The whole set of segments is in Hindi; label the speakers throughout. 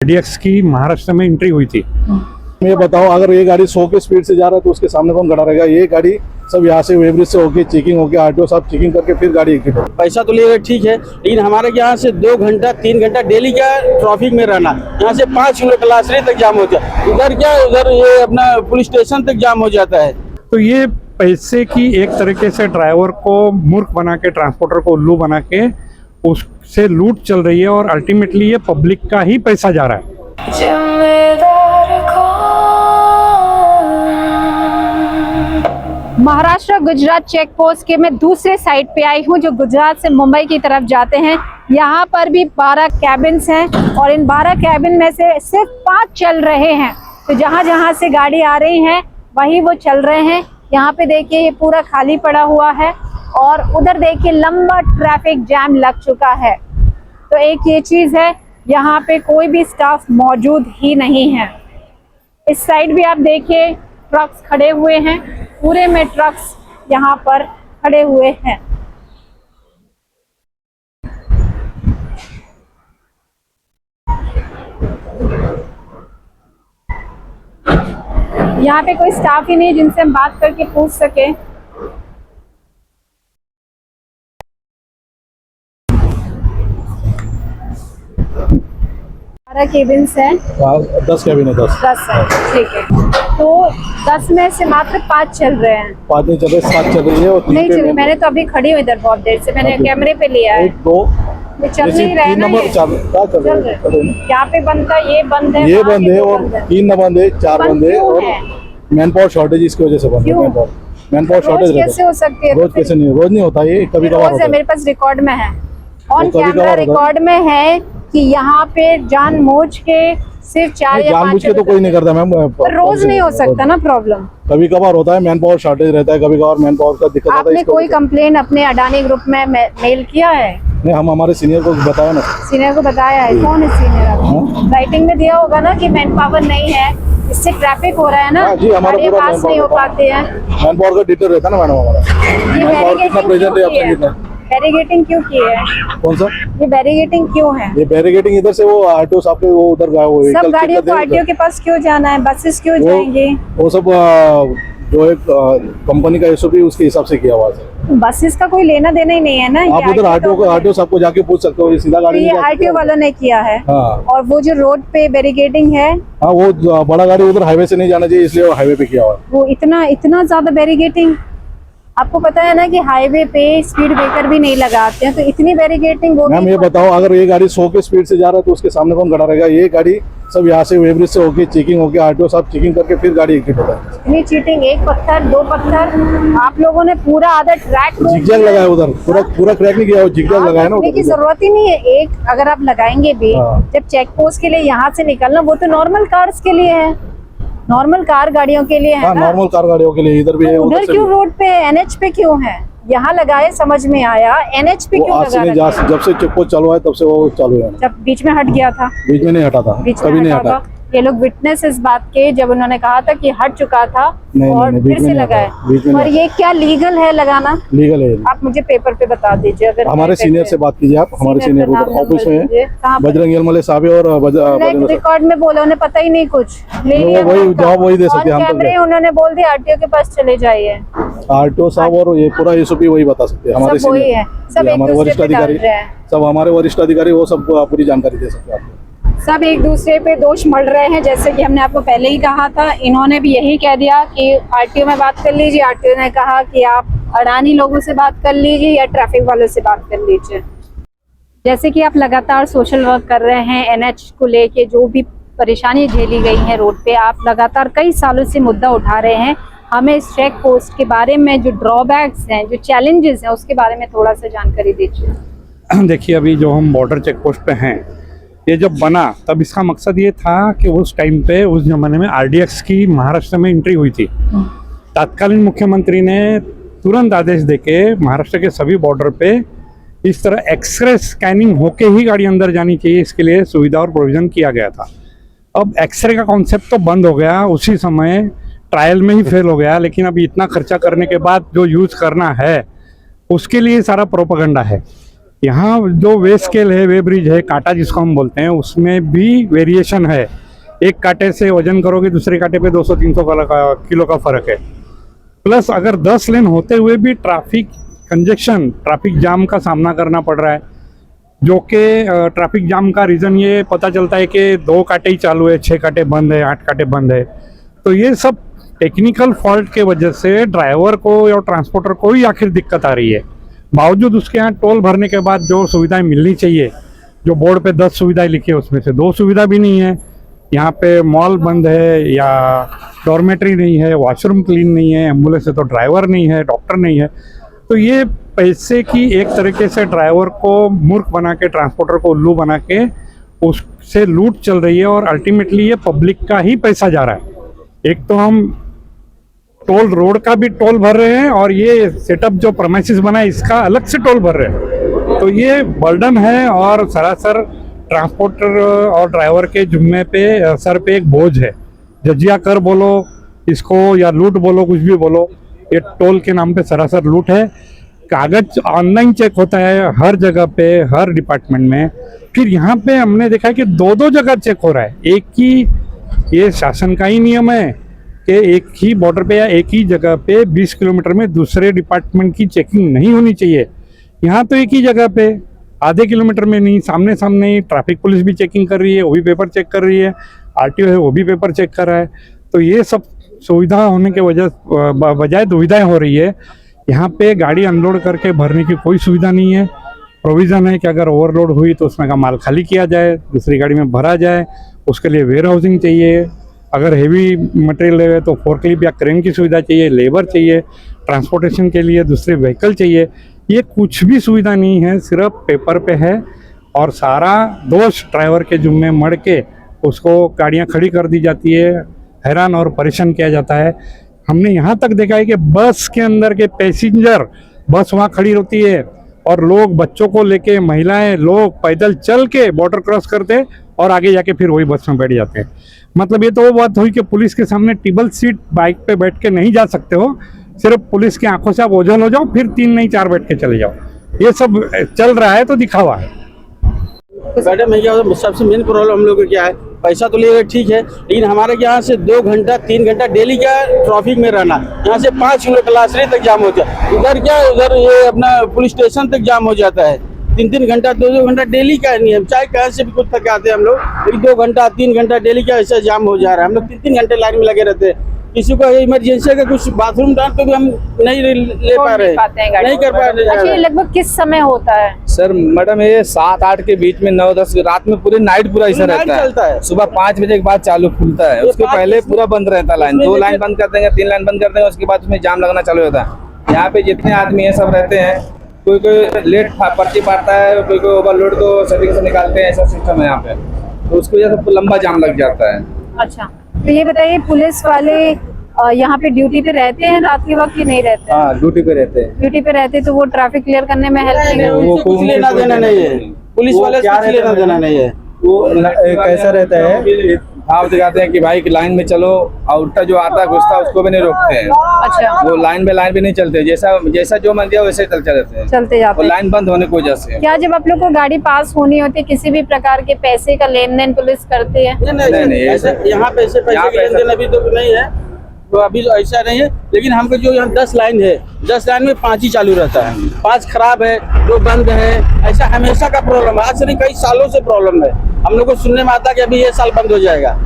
Speaker 1: आरडीएक्स की महाराष्ट्र में एंट्री हुई थी।
Speaker 2: ये बताओ, अगर ये गाड़ी 100 की स्पीड से जा रहा है तो उसके सामने कौन खड़ा रहेगा? ये गाड़ी सब यहाँ से वेब्रिज से होके चेकिंग होके आरटीओ साहब चेकिंग करके फिर गाड़ी एग्जिट होगी।
Speaker 3: पैसा तो लेगा ठीक है, लेकिन हमारे यहाँ से 2 घंटा 3 घंटा डेली क्या ट्रैफिक में रहना, यहाँ से 5 किलोमीटर आश्रय तक जाम हो जाए, उधर ये अपना पुलिस स्टेशन तक जाम हो जाता है।
Speaker 1: तो ये पैसे की एक तरीके से ड्राइवर को मूर्ख बना के, ट्रांसपोर्टर को उल्लू बना के उससे लूट चल रही है और अल्टीमेटली ये पब्लिक का ही पैसा जा रहा है।
Speaker 4: महाराष्ट्र गुजरात चेक पोस्ट के मैं दूसरे साइड पे आई हूँ जो गुजरात से मुंबई की तरफ जाते हैं। यहाँ पर भी 12 कैबिन्स हैं और इन 12 कैबिन में से सिर्फ 5 चल रहे हैं। तो जहाँ जहाँ से गाड़ी आ रही है वही वो चल रहे हैं। यहाँ पे देखिए ये पूरा खाली पड़ा हुआ है और उधर देखिए लंबा ट्रैफिक जैम लग चुका है। तो एक ये चीज़ है, यहाँ पे कोई भी स्टाफ मौजूद ही नहीं है। इस साइड भी आप देखिए ट्रक्स खड़े हुए हैं, पूरे में ट्रक्स यहाँ पर खड़े हुए हैं। यहाँ पे कोई स्टाफ ही नहीं जिनसे हम बात करके पूछ सके। केबिन्स हैं,
Speaker 2: 10 कैबिन है,
Speaker 4: 10 है, ठीक है। तो 10 में से मात्र 5 चल रहे हैं।
Speaker 2: 5 नहीं चल रहे, 7 चल रही है और 3
Speaker 4: नहीं चल रही। मैंने तो अभी खड़ी हुई इधर बहुत देर से, मैंने कैमरे पे लिया है।
Speaker 2: 1 2
Speaker 4: ये चल नहीं रहा है ना,
Speaker 2: नंबर
Speaker 4: ये
Speaker 2: 4 चल रहे हैं।
Speaker 4: यहाँ पे बंद है, ये बंद है,
Speaker 2: ये
Speaker 4: वहाँ
Speaker 2: बंद
Speaker 4: पे
Speaker 2: है
Speaker 4: वो
Speaker 2: और
Speaker 4: बंद है।
Speaker 2: 3 न बंद है, 4 बंद है और मैन पावर शॉर्टेज इसकी वजह से बंद है। मैन पावर शॉर्टेज
Speaker 4: कैसे हो सकती है?
Speaker 2: रोज कैसे नहीं, रोज नहीं होता, ये कभी कभार होता है।
Speaker 4: मेरे पास रिकॉर्ड में है, ऑन
Speaker 2: कभी-कभार
Speaker 4: कैमरा
Speaker 2: होता है।
Speaker 4: रिकॉर्ड में है कि यहाँ पे जानबूझ के सिर्फ 4 या 5
Speaker 2: जानबूझ के तो कोई नहीं करता मैम,
Speaker 4: पर रोज नहीं हो सकता ना प्रॉब्लम।
Speaker 2: कभी कभार होता है, मैन पावर शॉर्टेज रहता है, कभी कभार मैन पावर का दिक्कत आता है।
Speaker 4: आपने कोई कंप्लेन अपने अडानी ग्रुप में मेल किया है?
Speaker 2: नहीं, हम हमारे सीनियर को बताया ना।
Speaker 4: सीनियर को बताया है? कौन है सीनियर? राइटिंग में दिया होगा ना कि मैन पावर नहीं है, इससे ट्रैफिक हो रहा है ना,
Speaker 2: जी हमारा पूरा
Speaker 4: पास नहीं हो पाते हैं।
Speaker 2: मैन पावर का डिटेल रहता है ना मैडम हमारा।
Speaker 4: ये
Speaker 2: मैन पावर कितना प्रेजेंट है आपसे कितना?
Speaker 4: बैरिगेटिंग क्यों की है?
Speaker 2: कौन सा?
Speaker 4: ये बैरिगेटिंग क्यों है?
Speaker 2: ये बैरिगेटिंग इधर से वो आरटीओ साहब के वो उधर गए, वो
Speaker 4: सब गाड़ियों को आरटीओ के पास क्यों जाना है? बसेस क्यों जाएंगे?
Speaker 2: वो सब जो एक कंपनी का एसओपी उसके हिसाब से किया हुआ है।
Speaker 4: बसेस का कोई लेना देना ही नहीं है ना।
Speaker 2: आप उधर आरटीओ साहब को जाके पूछ सकते हो, ये सीधा गाड़ी
Speaker 4: ये आरटीओ वालों ने किया है।
Speaker 2: हाँ।
Speaker 4: और वो जो रोड पे बैरिकेडिंग है,
Speaker 2: हाँ, वो बड़ा गाड़ी उधर हाईवे से नहीं जाना चाहिए, इसलिए वो हाईवे पे किया हुआ है।
Speaker 4: वो इतना ज्यादा बैरिकेडिंग। आपको पता है ना कि हाईवे पे स्पीड ब्रेकर भी नहीं लगाते हैं, तो इतनी बैरिकेडिंग।
Speaker 2: मैम ये बताओ, अगर ये गाड़ी 100 की स्पीड से जा रहा है तो उसके सामने कौन खड़ा रहेगा? ये गाड़ी सब यहाँ से वेब्रिज से होके चेकिंग होके आरटीओ साहब चेकिंग करके फिर गाड़ी एग्जिट होता है।
Speaker 4: इतनी चीटिंग, 1 पत्थर 2 पत्थर, आप लोगों ने पूरा आधा ट्रैक
Speaker 2: जिगजैग लगाया उधर, पूरा क्रैक नहीं किया, वो जिगजैग लगाया ना।
Speaker 4: की जरूरत ही नहीं है। एक अगर आप लगाएंगे भी, जब चेक पोस्ट के लिए यहाँ से निकलना, वो तो नॉर्मल कार्स के लिए है, नॉर्मल कार गाड़ियों के लिए है ना।
Speaker 2: नॉर्मल कार गाड़ियों के लिए इधर भी है,
Speaker 4: उधर क्यों रोड पे एनएच पे क्यों है? यहाँ लगाए समझ में आया, एनएच पे क्यों लगा?
Speaker 2: जब से चेक पोस्ट चालू है तब से वो चालू है।
Speaker 4: जब बीच में हट गया था?
Speaker 2: बीच में नहीं हटा था, कभी नहीं हटा।
Speaker 4: ये लोग विटनेस इस बात के, जब उन्होंने कहा था कि हट चुका था और फिर से लगाए। और ये क्या लीगल है लगाना?
Speaker 2: लीगल है।
Speaker 4: आप मुझे पेपर पे बता दीजिए। अगर
Speaker 2: हमारे सीनियर से बात कीजिए आप, हमारे सीनियर ऑफिस में है, बजरंग यलमले साहब और
Speaker 4: रिकॉर्ड में बोला, उन्हें पता ही नहीं कुछ।
Speaker 2: वही जवाब वही दे सकते हैं।
Speaker 4: उन्होंने बोल दिया आरटीओ के पास चले जाइए।
Speaker 2: आरटीओ साहब और ये पूरा एसओपी वही बता सकते हैं, हमारे सीनियर, हमारे वरिष्ठ अधिकारी, सब हमारे वरिष्ठ अधिकारी, वो सब पूरी जानकारी दे सकते हैं आपको।
Speaker 4: सब एक दूसरे पे दोष मढ़ रहे हैं, जैसे कि हमने आपको पहले ही कहा था। इन्होंने भी यही कह दिया कि आरटीओ में बात कर लीजिए, आरटीओ ने कहा कि आप अडानी लोगों से बात कर लीजिए या ट्रैफिक वालों से बात कर लीजिए। जैसे कि आप लगातार सोशल वर्क कर रहे हैं, एनएच को लेके जो भी परेशानी झेली गई है रोड पे, आप लगातार कई सालों से मुद्दा उठा रहे हैं। हमें इस चेक पोस्ट के बारे में जो ड्रॉबैक्स हैं, जो चैलेंजेस हैं, उसके बारे में थोड़ा सा जानकारी दीजिए।
Speaker 1: देखिए, अभी जो हम बॉर्डर चेक पोस्ट पे हैं, ये जब बना तब इसका मकसद ये था कि उस टाइम पे, उस जमाने में आरडीएक्स की महाराष्ट्र में एंट्री हुई थी। तत्कालीन मुख्यमंत्री ने तुरंत आदेश देके महाराष्ट्र के सभी बॉर्डर पे इस तरह एक्सरे स्कैनिंग होके ही गाड़ी अंदर जानी चाहिए, इसके लिए सुविधा और प्रोविजन किया गया था। अब एक्सरे का कॉन्सेप्ट तो बंद हो गया, उसी समय ट्रायल में ही फेल हो गया। लेकिन अभी इतना खर्चा करने के बाद जो यूज़ करना है, उसके लिए सारा प्रोपेगेंडा है। यहाँ जो वे स्केल है, वे ब्रिज है, कांटा जिसको हम बोलते हैं, उसमें भी वेरिएशन है। एक कांटे से वजन करोगे दूसरे कांटे पे 200-300 किलो का फर्क है। प्लस अगर 10 लेन होते हुए भी ट्रैफिक कंजेक्शन, ट्रैफिक जाम का सामना करना पड़ रहा है, जो कि ट्रैफिक जाम का रीज़न ये पता चलता है कि 2 कांटे ही चालू है, 6 कांटे बंद है, 8 कांटे बंद है। तो ये सब टेक्निकल फॉल्ट के वजह से ड्राइवर को या ट्रांसपोर्टर को ही आखिर दिक्कत आ रही है। बावजूद उसके यहाँ टोल भरने के बाद जो सुविधाएं मिलनी चाहिए, जो बोर्ड पे 10 सुविधाएं लिखी है उसमें से 2 सुविधा भी नहीं है। यहाँ पे मॉल बंद है, या डॉर्मेट्री नहीं है, वॉशरूम क्लीन नहीं है, एम्बुलेंस है तो ड्राइवर नहीं है, डॉक्टर नहीं है। तो ये पैसे की एक तरीके से ड्राइवर को मूर्ख बना के, ट्रांसपोर्टर को उल्लू बना के उससे लूट चल रही है, और अल्टीमेटली ये पब्लिक का ही पैसा जा रहा है। एक तो हम टोल रोड का भी टोल भर रहे हैं, और ये सेटअप जो प्रेमाइसिस बना है इसका अलग से टोल भर रहे हैं। तो ये बर्डन है, और सरासर ट्रांसपोर्टर और ड्राइवर के जुम्मे पे, सर पे एक बोझ है। जजिया कर बोलो इसको, या लूट बोलो, कुछ भी बोलो, ये टोल के नाम पे सरासर लूट है। कागज ऑनलाइन चेक होता है हर जगह पे, हर डिपार्टमेंट में। फिर यहाँ पे हमने देखा कि 2-2 जगह चेक हो रहा है। एक ही, ये शासन का ही नियम है कि एक ही बॉर्डर पे या एक ही जगह पे 20 किलोमीटर में दूसरे डिपार्टमेंट की चेकिंग नहीं होनी चाहिए। यहाँ तो एक ही जगह पे आधे किलोमीटर में नहीं, सामने सामने ही ट्रैफिक पुलिस भी चेकिंग कर रही है, वो भी पेपर चेक कर रही है, आरटीओ है वो भी पेपर चेक कर रहा है। तो ये सब सुविधा होने के बजाय दुविधाएं हो रही है। यहाँ पे गाड़ी अनलोड करके भरने की कोई सुविधा नहीं है। प्रोविज़न है कि अगर ओवरलोड हुई तो उसमें का माल खाली किया जाए, दूसरी गाड़ी में भरा जाए, उसके लिए वेयर हाउसिंग चाहिए। अगर हेवी मटेरियल है तो फोर्कलिफ्ट या क्रेन की सुविधा चाहिए, लेबर चाहिए, ट्रांसपोर्टेशन के लिए दूसरे व्हीकल चाहिए। ये कुछ भी सुविधा नहीं है, सिर्फ पेपर पे है, और सारा दोष ड्राइवर के जुम्मे मढ़ के उसको गाड़ियाँ खड़ी कर दी जाती है, हैरान और परेशान किया जाता है। हमने यहाँ तक देखा है कि बस के अंदर के पैसेंजर, बस वहाँ खड़ी होती है और लोग बच्चों को लेके, महिलाएं, लोग पैदल चल के बॉर्डर क्रॉस करते और आगे जाके फिर वही बस में बैठ जाते हैं। मतलब ये तो वो बात हुई कि पुलिस के सामने टेबल सीट बाइक पे बैठ के नहीं जा सकते हो, सिर्फ पुलिस की आंखों से आप ओझल हो जाओ, फिर 3 नहीं 4 बैठ के चले जाओ। ये सब चल रहा है तो दिखावा है।
Speaker 3: मैडम भैया, सबसे मेन प्रॉब्लम हम लोग को क्या है, पैसा तो ले ठीक है, लेकिन हमारे यहाँ से 2 घंटा 3 घंटा डेली का ट्रैफिक में रहना, यहाँ से 5 किलो क्लासरी तक जाम होता है। उधर क्या, उधर ये अपना पुलिस स्टेशन तक जाम हो जाता है। 3-3 घंटा 2-2 घंटा डेली का नियम, चाहे कहाँ से भी कुछ थक आते हैं हम लोग, लेकिन 2 घंटा 3 घंटा डेली का ऐसा जाम हो जा रहा है। हम लोग 3-3 घंटे लाइन में लगे रहते हैं। किसी को इमरजेंसी का कुछ बाथरूम डाल तो भी हम नहीं ले पा रहे, नहीं कर पा रहे।
Speaker 4: अच्छा, ये लगभग किस समय होता है
Speaker 5: सर? मैडम ये 7-8 के बीच में, 9-10 रात में पूरे नाइट पूरा ऐसा रहता है। सुबह 5 बजे के बाद चालू खुलता है, उसके पहले पूरा बंद रहता है लाइन। 2 लाइन बंद कर देंगे, 3 लाइन बंद कर देंगे, उसके बाद उसमें जाम लगना चालू होता है। यहाँ पे जितने आदमी है सब रहते हैं, कोई लेट पर्ची पाता है, कोई ओवरलोड तो सर्टिफिकेट से निकालते हैं, ऐसा सिस्टम है यहाँ पे। तो उसकी वजह से लंबा जाम लग जाता है।
Speaker 4: अच्छा, तो ये बताइए, पुलिस वाले यहाँ पे ड्यूटी पे रहते हैं रात के वक्त कि नहीं रहते?
Speaker 5: हाँ, ड्यूटी पे रहते हैं।
Speaker 4: ड्यूटी पे रहते तो वो ट्रैफिक क्लियर करने में हेल्प नहीं
Speaker 3: वो कुछ लेना देना नहीं है, पुलिस वाले से कुछ लेना देना नहीं है।
Speaker 5: वो कैसा रहता है, भाव दिखाते हैं कि भाई लाइन में चलो, और उल्टा जो आता है घुसता उसको भी नहीं रोकते हैं।
Speaker 4: अच्छा,
Speaker 5: वो लाइन भी नहीं चलते, जैसा जो मन दिया वैसे चलते रहते हैं,
Speaker 4: चलते जाते
Speaker 5: और
Speaker 4: हैं।
Speaker 5: लाइन बंद होने की वजह से।
Speaker 4: क्या जब आप लोग को गाड़ी पास होनी होती है, किसी भी प्रकार के पैसे का लेन देन पुलिस करती है?
Speaker 3: नहीं, ऐसा यहाँ पैसे के लेन देन अभी तो नहीं है, तो अभी तो ऐसा नहीं है। लेकिन हमको जो यहाँ 10 लाइन है, 10 लाइन में 5 ही चालू रहता है, 5 खराब है, 2 बंद है। ऐसा हमेशा का प्रॉब्लम है, आज से नहीं कई सालों से प्रॉब्लम है। हम लोग को सुनने में आता है कि अभी ये साल बंद हो जाएगा,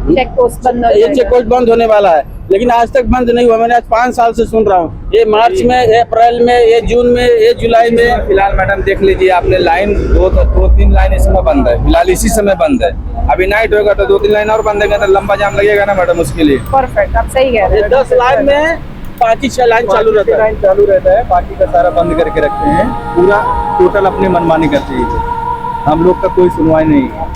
Speaker 4: चेक पोस्ट बंद हो
Speaker 3: ये
Speaker 4: जाएगा।
Speaker 3: चेक पोस्ट बंद होने वाला है, लेकिन आज तक बंद नहीं हुआ। मैंने आज 5 साल से सुन रहा हूँ, ये मार्च में, ये अप्रैल में, ये जून में, ये जुलाई में।
Speaker 5: फिलहाल मैडम देख लीजिए आपने, लाइन 2-3 लाइन इस समय बंद है, फिलहाल इसी समय बंद है। अभी नाइट होगा तो 2-3 लाइन और बंद है, तो लंबा जाम लगेगा ना मैडम, उसके लिए।
Speaker 4: परफेक्ट, आप सही कह रहे हैं।
Speaker 3: 10 लाइन में 5-6 लाइन चालू रहता है,
Speaker 5: बाकी का सारा बंद करके रखते हैं, पूरा टोटल अपनी मनमानी करते हैं। हम लोग का कोई सुनवाई नहीं है।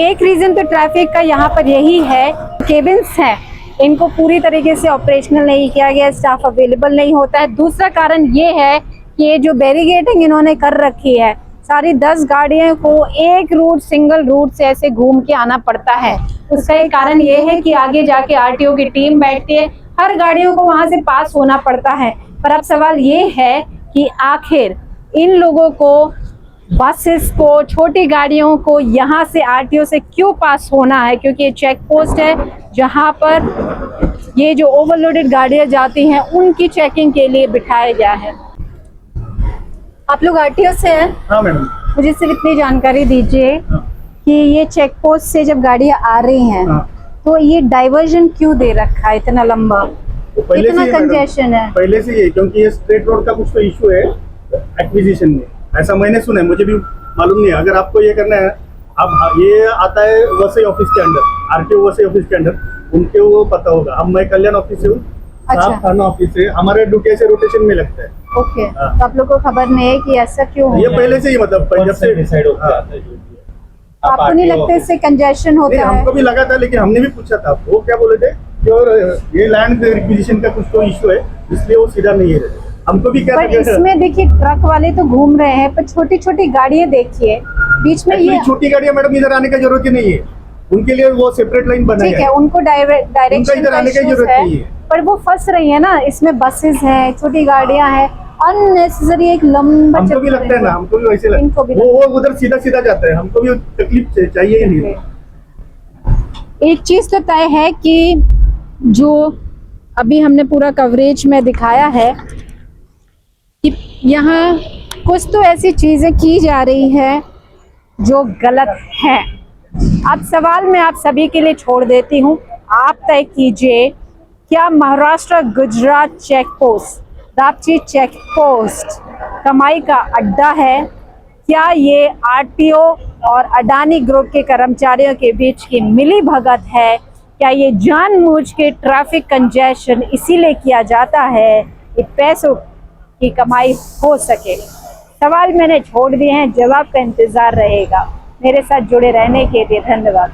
Speaker 4: एक रीजन तो ट्रैफिक का यहाँ पर यही है, केबिन्स हैं, इनको पूरी तरीके से ऑपरेशनल नहीं किया गया, स्टाफ अवेलेबल नहीं होता है। दूसरा कारण ये है कि ये जो बैरिगेटिंग इन्होंने कर रखी है, सारी 10 गाड़ियों को एक रूट सिंगल रूट से ऐसे घूम के आना पड़ता है। उसका एक कारण ये है कि आगे जाके आरटीओ की टीम बैठती है, हर गाड़ियों को वहां से पास होना पड़ता है। पर अब सवाल ये है कि आखिर इन लोगों को, बसेस को, छोटी गाड़ियों को यहाँ से आरटीओ से क्यों पास होना है? क्योंकि ये चेक पोस्ट है जहाँ पर ये जो ओवरलोडेड गाड़ियाँ जाती हैं उनकी चेकिंग के लिए बिठाया गया है। आप लोग आरटीओ से हैं?
Speaker 2: हाँ मैडम।
Speaker 4: मुझे सिर्फ इतनी जानकारी दीजिए कि ये चेक पोस्ट से जब गाड़ियाँ आ रही हैं तो ये डाइवर्जन क्यों दे रखा है इतना लंबा?
Speaker 2: पहले
Speaker 4: इतना
Speaker 2: से
Speaker 4: कंजेशन है
Speaker 2: पहले से ये, क्योंकि ये स्ट्रेट रोड का कुछ तो इशू है एक्विजिशन में, ऐसा मैंने सुना है, मुझे भी मालूम नहीं है। अगर आपको ये करना है, अब ये आता है वसई ऑफिस के अंडर, आरटीओ वसई ऑफिस के अंडर, उनके वो पता होगा। अब मैं कल्याण ऑफिस से हूँ, साहब थाना ऑफिस से, हमारे ड्यूटी से रोटेशन में लगता है।
Speaker 4: ओके, तो आप लोग को खबर नहीं है कि ऐसा क्यों हो?
Speaker 2: ये पहले से ही मतलब जब से
Speaker 5: डिसाइड होता है।
Speaker 4: आपको नहीं लगता इससे कंजेशन होता है?
Speaker 2: हमको भी लगा था, लेकिन हमने भी पूछा था, वो क्या बोले थे कि और ये लैंड रिक्विजिशन का कुछ तो इशू है, इसलिए वो सीधा नहीं है। हमको भी क्या
Speaker 4: पर इसमें देखिए ट्रक वाले तो घूम रहे हैं, पर छोटी छोटी गाड़ियां देखिए बीच में। ये
Speaker 2: छोटी गाड़ियां मैडम इधर आने की जरूरत ही नहीं है, उनके लिए वो सेपरेट लाइन बनाई
Speaker 4: ठीक है, उनको डायरेक्शन
Speaker 2: इधर आने की जरूरत नहीं है।
Speaker 4: पर वो फंस रही है ना, इसमें बसेस हैं, छोटी गाड़ियां हैं, अननेसेसरी एक लंबा
Speaker 2: हमको भी लगता है ना, हमको भी वैसे
Speaker 4: इनको भी
Speaker 2: वो उधर सीधा सीधा जाता है, हमको भी तकलीफ चाहिए ही नहीं।
Speaker 4: एक चीज तो तय है कि जो अभी हमने पूरा कवरेज में दिखाया है कि यहाँ कुछ तो ऐसी चीजें की जा रही है जो गलत है। अब सवाल मैं आप सभी के लिए छोड़ देती हूँ, आप तय कीजिए, क्या Maharashtra Gujarat check post, Dapchi check post कमाई का अड्डा है? क्या ये आरटीओ और अडानी ग्रुप के कर्मचारियों के बीच की मिली भगत है? क्या ये जानबूझ के ट्रैफिक कंजेशन इसीलिए किया जाता है कि पैसों की कमाई हो सके? सवाल मैंने छोड़ दिए हैं, जवाब का इंतजार रहेगा। मेरे साथ जुड़े रहने के लिए धन्यवाद।